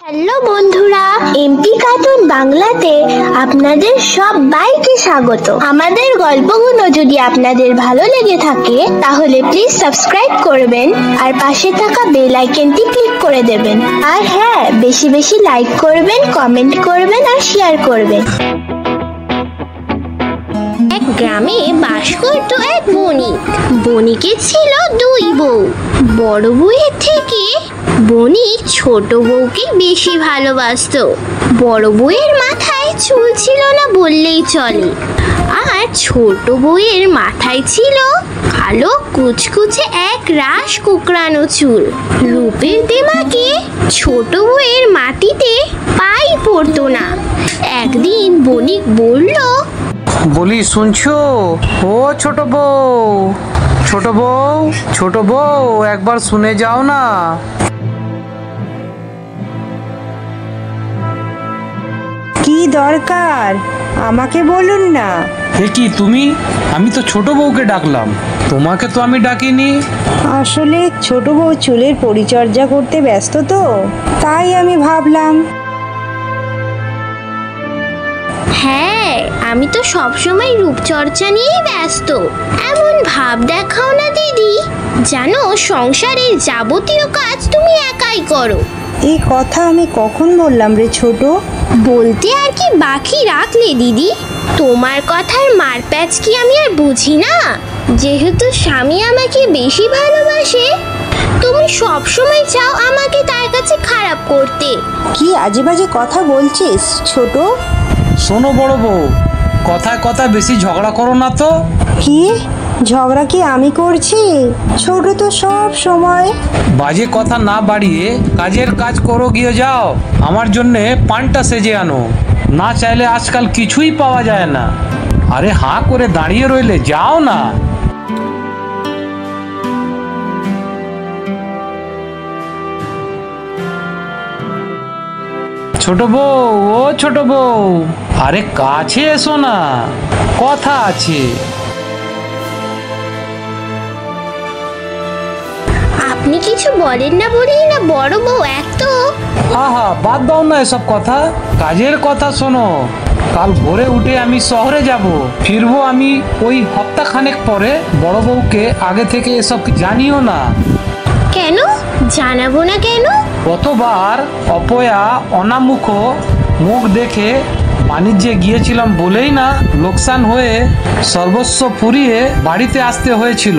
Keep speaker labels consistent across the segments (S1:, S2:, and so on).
S1: Hello বন্ধুরা, MP cartoon বাংলাতে আপনাদের সবাইকে স্বাগত। আমাদের গল্পগুলো যদি আপনাদের ভালো লেগে থাকে তাহলে প্লিজ সাবস্ক্রাইব করবেন আর পাশে থাকা বেল আইকনটি ক্লিক করে দেবেন। আর হ্যাঁ, বেশি বেশি লাইক করবেন, কমেন্ট করবেন আর শেয়ার করবেন। এক গ্রামে বাস করত এক বণিক। বণিকের ছিল দুই বউ। বড় বউয়ের থেকে বণিক ছোট বউকে বেশি ভালোবাসতো। বড় বউয়ের মাথায় চুল ছিল না বললেই চলে, আর ছোট বউয়ের মাথায় ছিল কালো কুচকুচে এক রাশ কুকড়ানো চুল। রূপের দেমাকে ছোট বউয়ের মাটিতে পাই পড়তো না। একদিন বণিক বলল,
S2: বলি শুনছো ও ছোট বউ, ছোট বউ, ছোট বউ, একবার শুনে যাও না।
S3: কি দরকার আমাকে বলুন না।
S2: এ কি তুমি? আমি তো ছোট বউকে ডাকলাম, তোমাকে তো আমি ডাকিনি।
S3: আসলে ছোট বউ চুলের পরিচর্যা করতে ব্যস্ত তো, তাই আমি ভাবলাম।
S1: হ্যাঁ, আমি তো সবসময় রূপচর্চা নিয়েই ব্যস্ত। এমন ভাব দেখাও না দিদি, জানো সংসারের যাবতীয় কাজ তুমি একাই করো।
S3: এই কথা আমি কখন বললাম রে ছোট?
S1: বলতে আর কি বাকি রাখলে দিদি? তোমার কথার মারপ্যাচ কি আমি আর বুঝি না? যেহেতু স্বামী আমাকে বেশি ভালোবাসে, তুমি সবসময় চাও আমাকে তার কাছে খারাপ করতে।
S3: কি আজে বাজে কথা বলছিস ছোট?
S2: শোনো বড় বউ, কথায় কথায় বেশি ঝগড়া করো না তো।
S3: কি ঝগড়া কি আমি করছি? ছোট তো সব সময়।
S2: বাজে কথা না বাড়িয়ে কাজের কাজ করো, গিয়ে যাও। আমার জন্যে পানটা সেজে আনো, না চাইলে আজকাল কিছুই পাওয়া যায় না। আরে হাঁ করে দাঁড়িয়ে রইলে, যাও না। ছোট বউ, ও ছোট বউ, আরে কাছে এসো না, কথা আছে।
S1: আপনি কিছু বলেন না বলেই না বড় বউ এত।
S2: আহা, বাদ দাও না এসব কথা, কাজের কথা শোনো। কাল ভোরে উঠে আমি শহরে যাব, ফিরবো আমি ওই সপ্তাহখানেক পরে। বড় বউকে আগে থেকে এসব জানিও না।
S1: কেন জানাবো না কেন?
S2: গতবার অপয়া অনামুখ মুখ দেখে বাণিজ্যে গিয়েছিলাম বলেই না লোকসান হয়ে সর্বস্ব ফুরিয়ে বাড়িতে আসতে হয়েছিল।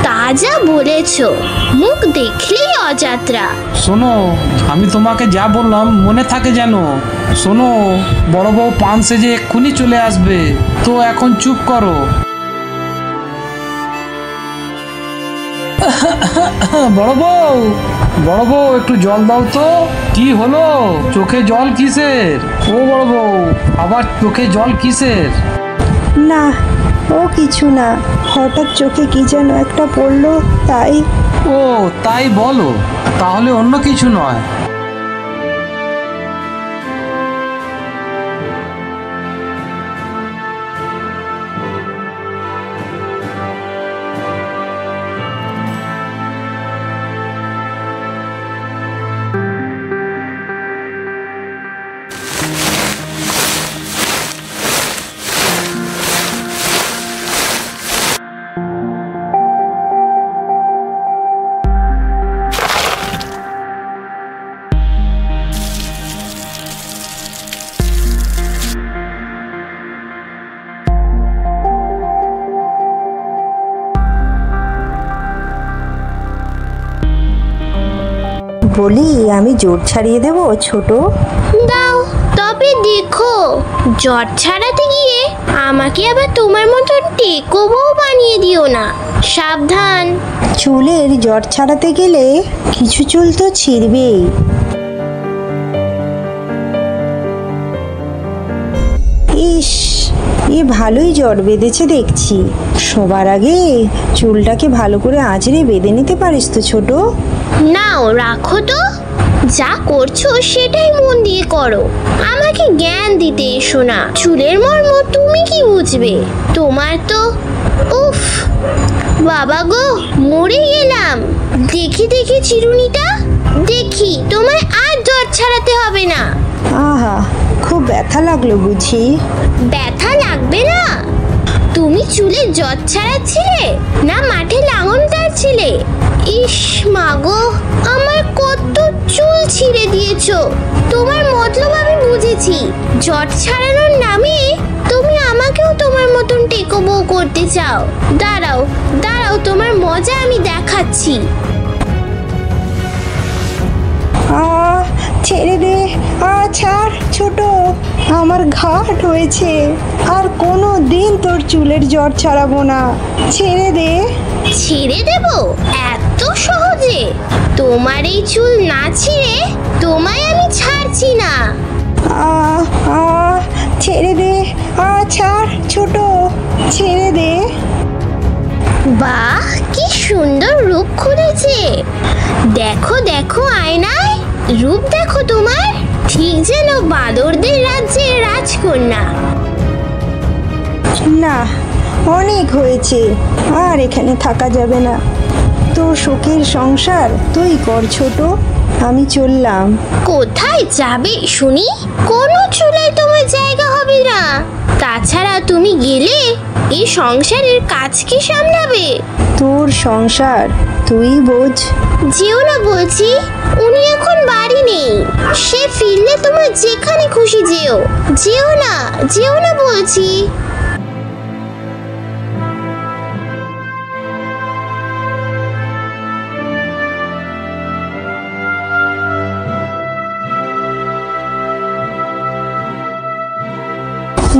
S1: তা যা বলেছ, মুখ দেখলেই অযাত্রা।
S2: শোনো, আমি তোমাকে যা বললাম মনে থাকে যেন। শোনো, বড় বউ পান সেজে এক্ষুনি চলে আসবে, তো এখন চুপ করো। বড় বউ, বড় বউ, একটু জল দাও তো। কি হলো, চোখে জল কিসের? ও বড় বউ, আবার চোখে জল কিসের?
S3: না, ও কিছু না, হঠাৎ চোখে কি যেন একটা পড়লো তাই।
S2: ও তাই বলো, তাহলে অন্য কিছু নয়।
S3: বলি, আমি জোর ছাড়িয়ে দেব ছোট?
S1: দাও, তবে দেখো জ্বর ছাড়াতে গিয়ে আমাকে আবার তোমার মতন টেকো বউ বানিয়ে দিও না, সাবধান।
S3: চুলের জট ছাড়াতে গেলে কিছু চুল তো ছিঁড়বেই। ইস, এ ভালোই জট বেঁধেছে দেখছি। সবার আগে চুলটাকে ভালো করে আঁচড়ে বেঁধে নিতে পারিস তো ছোট?
S1: নাও রাখো তো, যা করছো সেটাই মন দিয়ে করো। আমাকে জ্ঞান দিতে এসো না, চুলের মর্ম তুমি কি বুঝবে? তোমার তো উফ, বাবা গো, মরে গেলাম। দেখি দেখি চিরুনিটা, দেখি তোমায় আর জ্বর ছাড়াতে হবে না।
S3: আহা, খুব ব্যথা লাগলো বুঝি?
S1: ব্যথা লাগবে না? তুমি চুলে জ্বর ছাড়াচ্ছিলে না মাঠে লাঙল টানছিলে? ইস মাগো, আমার কত চুল ছিঁড়ে দিয়েছো। তোমার মতলব আমি বুঝেছি। জ্বর ছাড়ানোর নামে তুমি আমাকেও তোমার মতন টেকো বউ করতে চাও। দাঁড়াও দাঁড়াও, তোমার মজা আমি দেখাচ্ছি।
S3: ছেড়ে দে, ছাড় ছোট, আমার ঘাট হয়েছে। আর কোনো দিন তোর চুলের জ্বর ছাড়াবো না, ছেড়ে দে।
S1: ছেড়ে দেব এত সহজে? তোমার এই চুল না ছিঁড়ে তোমায় আমি ছাড়ছি না।
S3: ছেড়ে দে, ছাড় ছোট, ছেড়ে দে।
S1: বাহ, কি সুন্দর রূপ খুলেছে। দেখো দেখো আয়নায়, রূপ দেখো তোমার, ঠিক যেন বাঁদরদের রাজ্যের রাজকন্যা।
S3: না, অনেক হয়েছে, আর এখানে থাকা যাবে না। তোর সুখের সংসার তুই কর ছোট, আমি চললাম।
S1: কোথায় যাবে শুনি? কোনো চুলায় তোমার জায়গা হবে না। তাছাড়া তুমি গেলে এই সংসারের কাজ কি সামলাবে?
S3: তোর সংসার তুই বোঝ।
S1: যেও না বলছি, উনি এখন বাড়ি নেই। সে ফিরলে তোমার যেখানে খুশি যেও। যেও না, যেও না বলছি।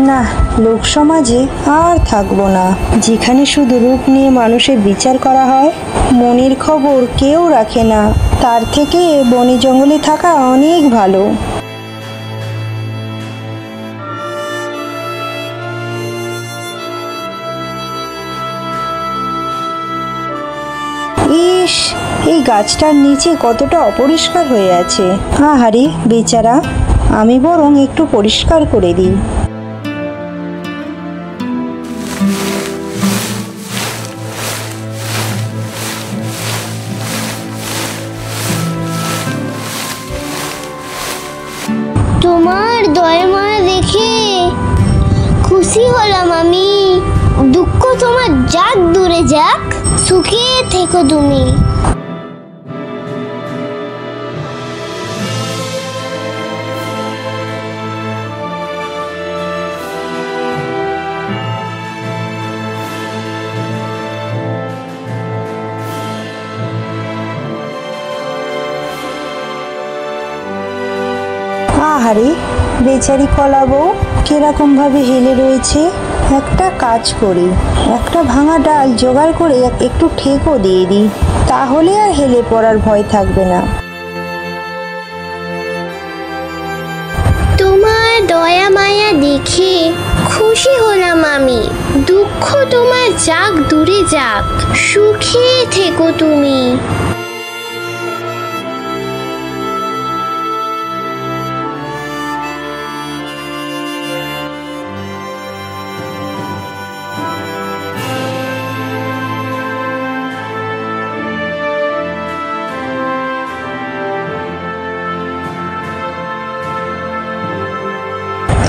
S3: না, লোক সমাজে আর থাকবো না, যেখানে শুধু রূপ নিয়ে মানুষের বিচার করা হয়, মনের খবর কেউ রাখে না। তার থেকে বনে জঙ্গলে থাকা অনেক ভালো। ইস, এই গাছটার নিচে কতটা অপরিষ্কার হয়ে আছে। আহারে বেচারা, আমি বরং একটু পরিষ্কার করে দিই।
S1: তোমার দয়া মায়া দেখে খুশি হলাম আমি। দুঃখ তোমার যাক দূরে যাক, সুখে থেকো তুমি।
S3: আহারে বেচারি কলা বউ কিরকম ভাবে হেলে রয়েছে। একটা কাজ করি, একটা ভাঙা ডাল জোগাড় করে একটু ঠেকও দিয়ে দিই, তাহলে আর হেলে পড়ার ভয় থাকবে না।
S1: তোমার দয়া মায়া দেখে খুশি হলাম আমি। দুঃখ তোমার যাক দূরে যাক, সুখে থেকো তুমি।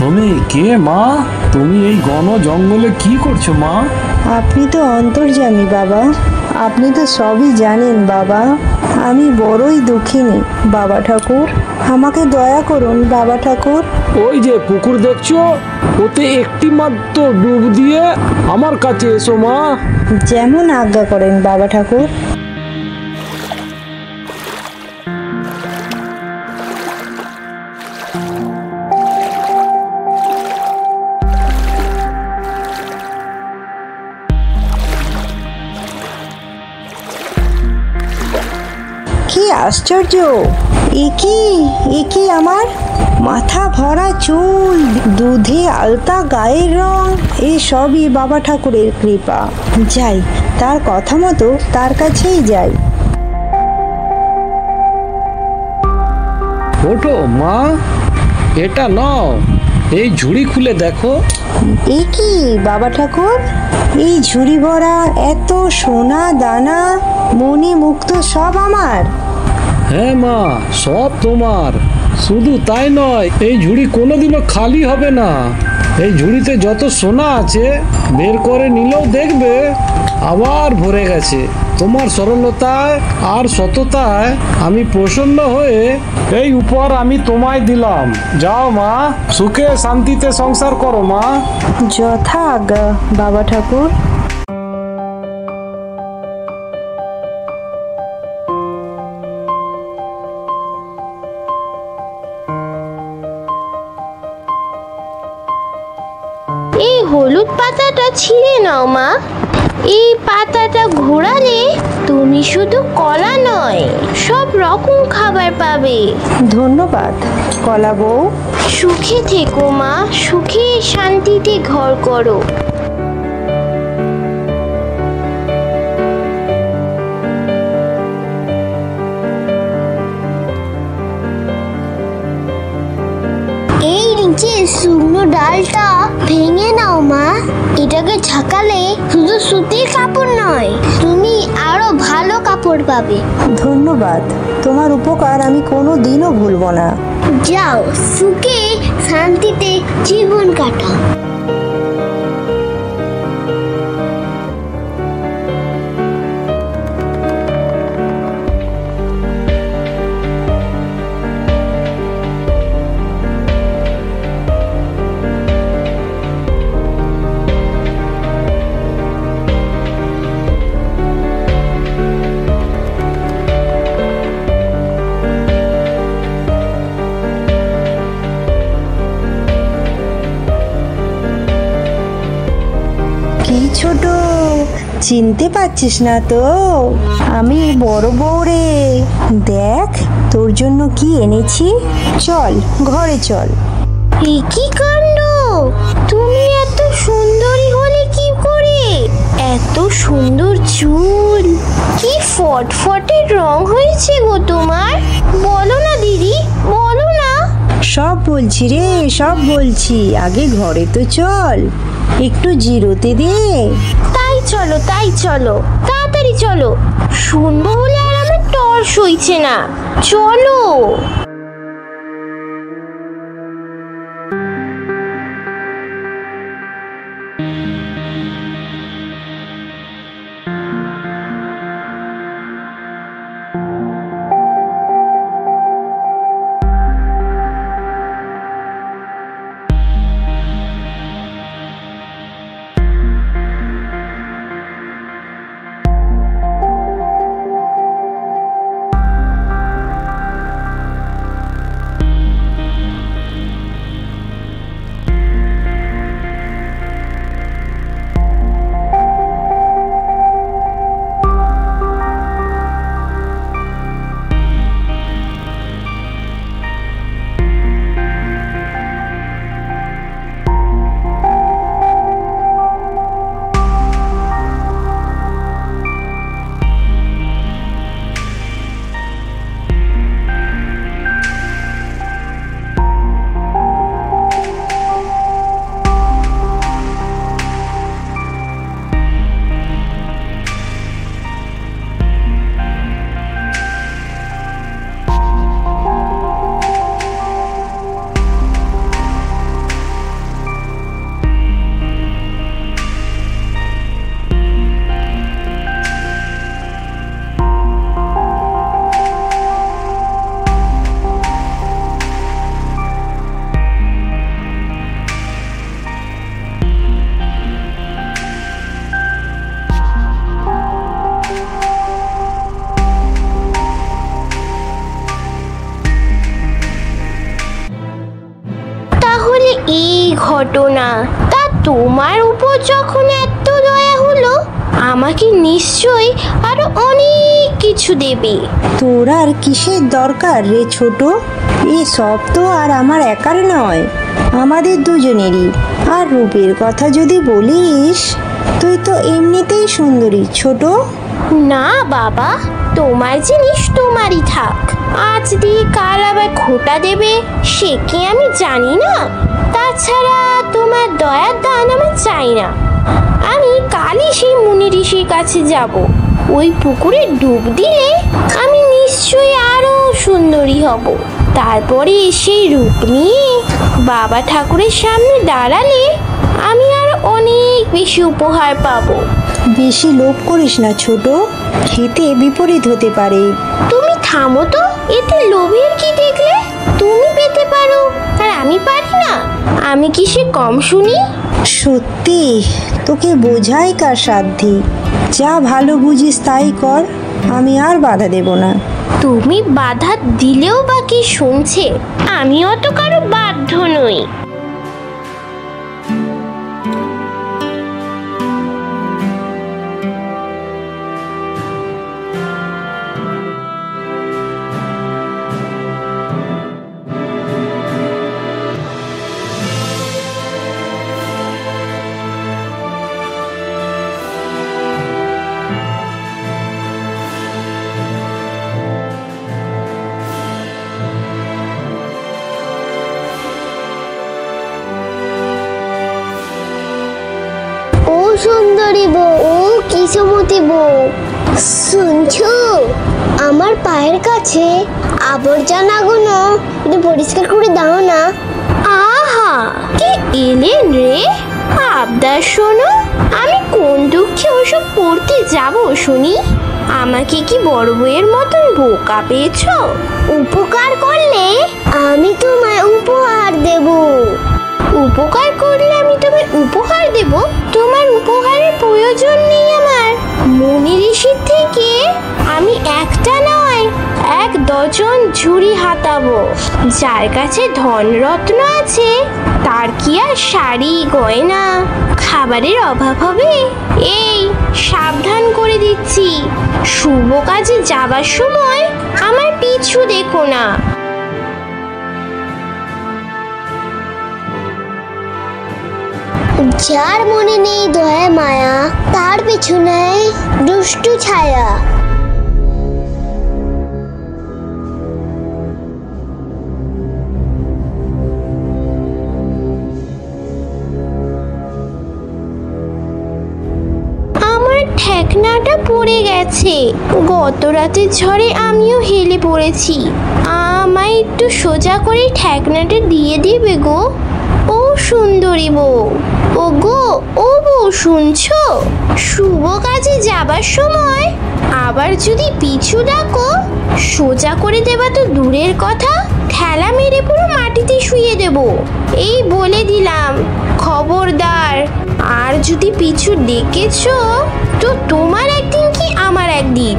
S2: তুমি কে মা? তুমি এই ঘন জঙ্গলে কি করছো মা?
S3: আপনি তো অন্তর্যামী বাবা, আপনি তো সবই জানেন বাবা। আমি বড়ই দুঃখিনী বাবা ঠাকুর, আমাকে দয়া করুন বাবা ঠাকুর।
S2: ওই যে পুকুর দেখছো, ওতে একটি মাত্র ডুব দিয়ে আমার কাছে এসো মা।
S3: যেমন আজ্ঞা করেন বাবা ঠাকুর। কি আশ্চর্য! একি আমার মাথা ভরা চুল, দুধে আলতা গায়ের রং, এই সবই বাবা ঠাকুরের কৃপা। যাই, তার কথা মতো তার কাছেই যাই।
S2: ওঠো মা, এটা নাও, এই ঝুড়ি খুলে দেখো।
S3: এই কি বাবা ঠাকুর, এই ঝুড়ি ভরা এত সোনা দানা, মণি মুক্ত সব আমার?
S2: হ্যাঁ মা, সব তোমার। শুধু তাই নয়, এই ঝুড়ি কোনোদিনও খালি হবে না। এই ঝুড়িতে যত সোনা আছে বের করে নিলেও দেখবে আবার ভরে গেছে। তোমার সরলতায় আর সততায় আমি প্রসন্ন হয়ে এই উপহার আমি তোমায় দিলাম। যাও মা, সুখে শান্তিতে সংসার করো মা।
S3: যথা আজ্ঞা বাবা ঠাকুর।
S1: এই হলুদ পাতাটা ছিঁড়ে নাও মা। এই পাতাটা ঘোরালে তুমি শুধু কলা নয়, সব রকম খাবার পাবে।
S3: ধন্যবাদ কলা বউ।
S1: সুখে থেকো মা, সুখে শান্তিতে ঘর করো। এই নিচে শুকনো ডালটা ভেঙে নাও মা। এটাকে ঝাঁকালে শুধু সুতির কাপড় নয়, তুমি আরো ভালো কাপড় পাবে।
S3: ধন্যবাদ, তোমার উপকার আমি কোনো দিনও ভুলব না।
S1: যাও, সুখে শান্তিতে জীবন কাটাও।
S3: কি ছোট, চিনতে পারছিস না তো? আমি বড় বউ রে। দেখ তোর জন্য কি এনেছি। চল ঘরে চল।
S1: এ কি কাণ্ড! তুমি এত সুন্দরী হলে কি করে? এত সুন্দর চুল, কি ফটফটে রং হয়েছে গো তোমার। বলো না দিদি, বলো না।
S3: সব বলছি রে, সব বলছি। আগে ঘরে তো চল, একটু জিরোতে দে।
S1: তাই চলো, তাই চলো, তাড়াতাড়ি চলো। শুনবো বলে আর আমার তর সইছে না। চলো। এই ঘটনা। তা তোমার উপর যখন এত দয়া হলো, আমাকে নিশ্চয়ই আরো অনেক কিছু দেবে।
S3: তোর আর কিসের দরকার রে ছোট? সব তো আর আমার একার নয়, আমাদের দুজনেরই। আর রূপের কথা যদি বলিস, তুই তো এমনিতেই সুন্দরী ছোট।
S1: না বাবা, তোমার জিনিস তোমারই থাক। আজ দিয়ে কাল আবার খোটা দেবে, সে কি আমি জানি না? তাছাড়া তোমার দয়ার দান আমার চাই না। আমি কালই সেই মুনি ঋষির কাছে যাব। ওই পুকুরে ডুব দিলে আমি নিশ্চয়ই আরো সুন্দরী হব। তারপরে সেই রূপ নিয়ে বাবা ঠাকুরের সামনে দাঁড়ালে আমি আরো অনেক বেশি উপহার পাবো।
S3: বেশি লোভ করিস না ছোট, খেতে বিপরীত হতে পারে।
S1: তুমি থামো তো, এতে লোভের কি দেখলে? তুমি পেতে পারো আর আমি পারি না? আমি কি সে কম শুনি?
S3: সত্যি তোকে বোঝাই কার সাধ্যি। যা ভালো বুঝিস তাই কর, আমি আর বাধা দেব না।
S1: তুমি বাধা দিলেও বা কি শুনছে? আমি অত কারো বাধ্য নই। সুন্দরী বউ, ও কিসমতি বউ, শুনছো? আমার পায়ের কাছে আবর্জনাগুলো একটু পরিষ্কার করে দাও না। আহা, কি এলেন রে! আবদার শোনো। আমি কোন দুঃখে ওসব পড়তে যাব শুনি? আমাকে কি বড় বউয়ের মতন বোকা পেয়েছো? উপকার করলে আমি তোমায় উপহার দেব। উপকার করলে আমি তোমায় উপহার দেব? তোমার উপহারের প্রয়োজন নেই আমার। মুনি ঋষির থেকে আমি একটা নয় 1 ডজন ঝুড়ি হাতাবো। যার কাছে ধনরত্ন আছে তার কি আর শাড়ি গয়না খাবারের অভাব হবে? এই সাবধান করে দিচ্ছি, শুভ কাজে যাবার সময় আমার পিছু দেখো না। যার মনে নেই দয়া মায়া, তার পিছু নেয় দুষ্টু ছায়া। আমার ঠেকনাটা পড়ে গেছে। গত রাতের ঝড়ে আমিও হেলে পড়েছি। আমায় একটু সোজা করে ঠেকনাটা দিয়ে দিবে গো। ও সুন্দরী বউ, ও গো, ও বউ শুনছো? শুভ কাজে যাবার সময় আবার যদি পিছু ডাকো, সোজা করে দেবা তো দূরের কথা, ঠেলা মেরে পুরো মাটিতে শুইয়ে দেব। এই বলে দিলাম, খবরদার। আর যদি পিছু ডেকেছো তো তোমার একদিন কি আমার একদিন।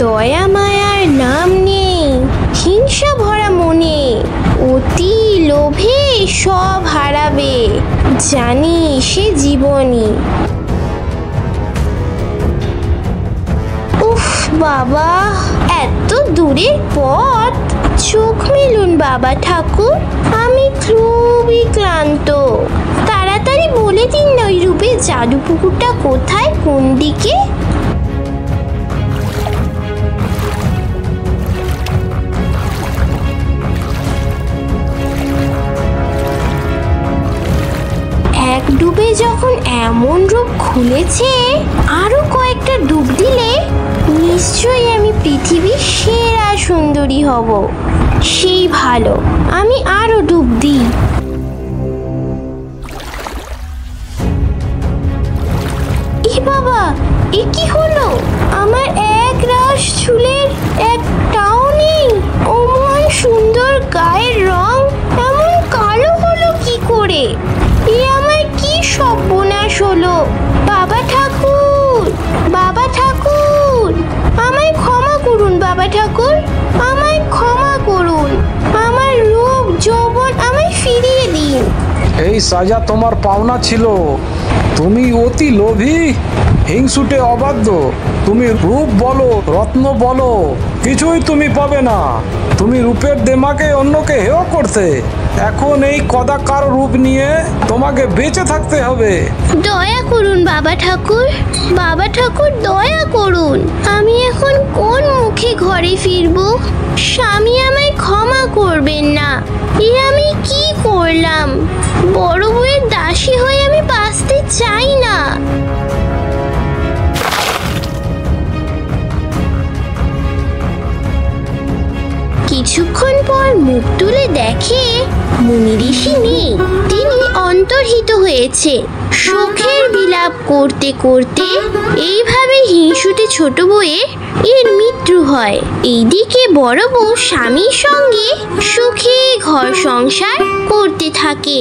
S1: দয়া মায়ার নাম নেই, হিংসা ভরা মনে, অতি লোভে সব হারাবে, জানি সে জীবনী। উফ বাবা, এত দূরের পথ। চোখ মেলুন বাবা ঠাকুর, আমি খুবই ক্লান্ত। তাড়াতাড়ি বলে দিন না ওই রূপে জাদু পুকুরটা কোথায়, কোন দিকে? এক ডুবে যখন এমন রূপ খুলেছে, আরো কয়েকটা ডুব দিলে নিশ্চয়ই আমি পৃথিবীর সেরা সুন্দরী হব। সেই ভালো, আমি আরো ডুব দিই। এ বাবা, এ কি হলো? আমার এক রাশ চুলের একটাও নেই। অমন সুন্দর গায়ের রং এমন কালো হলো কি করে? এ আমার কি সর্বনাশ হলো! বাবা ঠাকুর, বাবা ঠাকুর, আমায় ক্ষমা করুন। বাবা ঠাকুর, আমায় ক্ষমা করুন। আমার রূপ যৌবন আমায় ফিরিয়ে দিন।
S2: এই সাজা তোমার পাওনা ছিল। তুমি অতি লোভী, হিংসুটে অবাধ্য। তুমি রূপ বলো, রত্ন বলো, কিছুই তুমি পাবে না। তুমি রূপের দেমাকে অন্যকে হেয় করতে। এখন এই কদাকার রূপ নিয়ে তোমাকে বেঁচে থাকতে হবে।
S1: দয়া করুন বাবা ঠাকুর, বাবা ঠাকুর দয়া করুন। আমি এখন কোন মুখে ঘরে ফিরবো? স্বামী আমায় ক্ষমা করবেন না। এ আমি কি করলাম? বড় বউয়ের দাসী হয়ে আমি বাঁচতে চাই না। পর মুখ তুলে দেখে মুনি ঋষি নেই, তিনি অন্তর্হিত হয়েছে। সুখের বিলাপ করতে করতে এইভাবে হিংসুটে ছোট বউয়ের মৃত্যু হয়। এইদিকে বড় বউ স্বামীর সঙ্গে সুখে ঘর সংসার করতে থাকে।